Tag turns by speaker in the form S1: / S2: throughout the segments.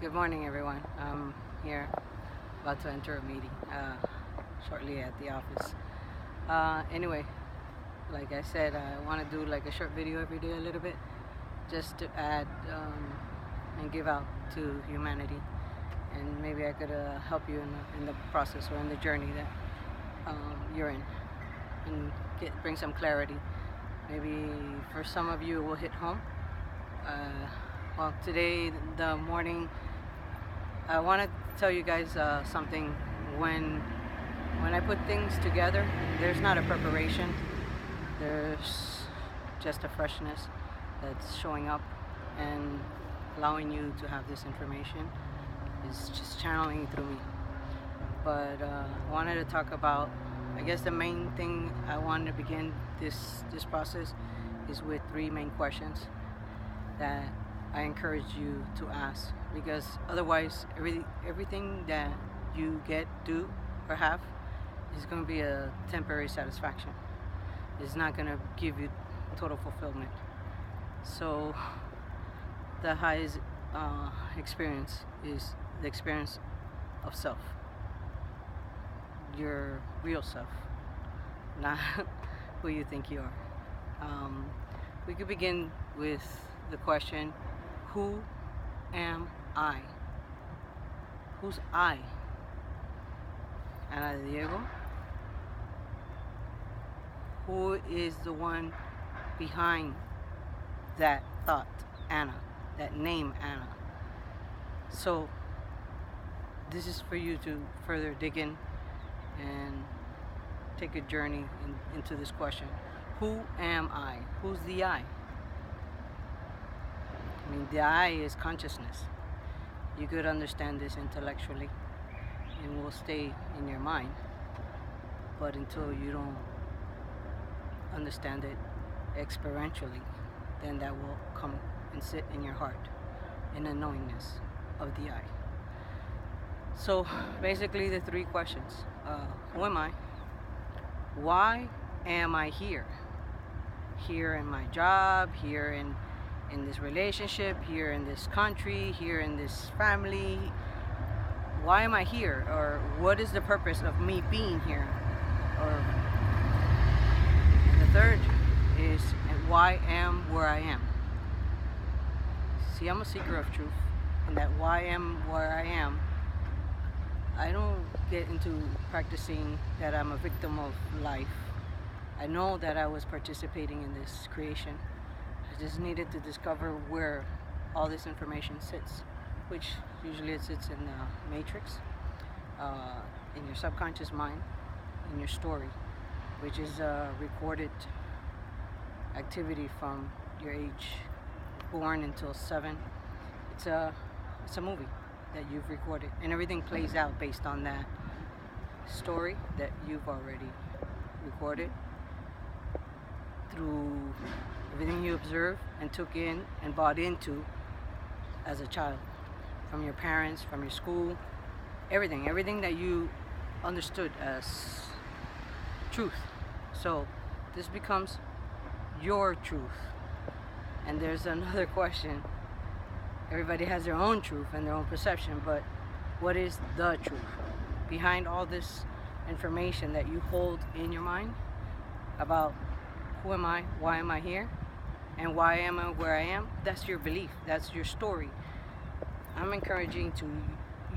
S1: Good morning, everyone. I'm here about to enter a meeting shortly at the office. Anyway, like I said, I want to do like a short video every day, a little bit, just to add and give out to humanity, and maybe I could help you in the process or in the journey that you're in, and bring some clarity. Maybe for some of you, it will hit home. Well, today, the morning, I want to tell you guys something. When I put things together, there's not a preparation. There's just a freshness that's showing up and allowing you to have this information. It's just channeling through me. But I wanted to talk about, I guess the main thing I wanted to begin this process is with 3 main questions that I encourage you to ask, because otherwise everything that you get, do, or have is going to be a temporary satisfaction. It's not going to give you total fulfillment. So the highest experience is the experience of self, your real self, not who you think you are. We could begin with the question, who am I? Who's I? AnaDediego? Who is the one behind that thought, Anna, that name, Anna? So this is for you to further dig in and take a journey into this question. Who am I? Who's the I? I mean, the I is consciousness. You could understand this intellectually and will stay in your mind, but until you don't understand it experientially, then that will come and sit in your heart in the knowingness of the I. So basically the 3 questions. Who am I? Why am I here? Here in my job, here in this relationship, here in this country, here in this family. Why am I here? Or what is the purpose of me being here? Or the 3rd is, why am where I am? See, I'm a seeker of truth, and that why I am where I am, I don't get into practicing that I'm a victim of life. I know that I was participating in this creation. I just needed to discover where all this information sits, which usually it sits in the matrix, in your subconscious mind, in your story, which is a recorded activity from your age born until 7. It's a movie that you've recorded, and everything plays out based on that story that you've already recorded through everything you observed and took in and bought into as a child, from your parents, from your school, everything that you understood as truth. So this becomes your truth. And there's another question. Everybody has their own truth and their own perception, but what is the truth behind all this information that you hold in your mind about who am I, why am I here, and why am I where I am? That's your belief, that's your story. I'm encouraging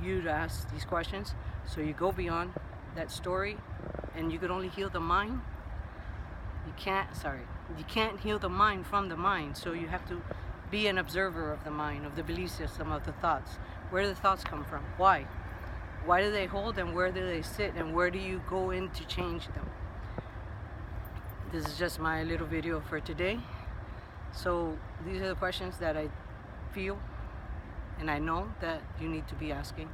S1: you to ask these questions so you go beyond that story, and you could only heal the mind. You can't heal the mind from the mind, so you have to be an observer of the mind, of the belief system, of the thoughts. Where do the thoughts come from? Why? Why do they hold, and where do they sit, and where do you go in to change them? This is just my little video for today. So these are the questions that I feel and I know that you need to be asking,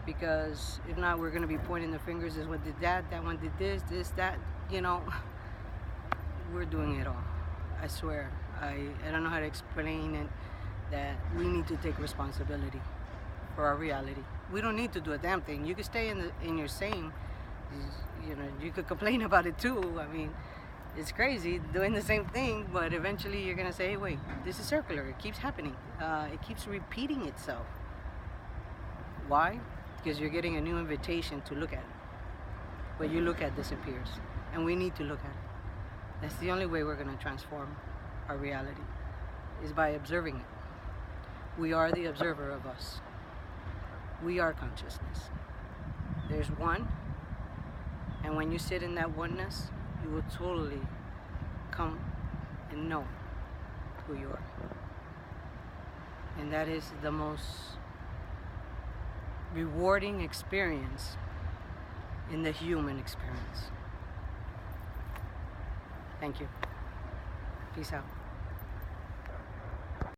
S1: because if not, we're going to be pointing the fingers. This one did that one did this, that, we're doing it all. I swear. I don't know how to explain it, that we need to take responsibility for our reality. We don't need to do a damn thing. You could stay in your same, you could complain about it too. I mean, it's crazy doing the same thing, but eventually you're gonna say, hey, wait, this is circular. It keeps happening. It keeps repeating itself. Why? Because you're getting a new invitation to look at it. What you look at disappears, and we need to look at it. That's the only way we're going to transform our reality, is by observing it. We are the observer of us. We are consciousness. There's one, and when you sit in that oneness, you will totally come and know who you are. And that is the most rewarding experience in the human experience. Thank you. Peace out.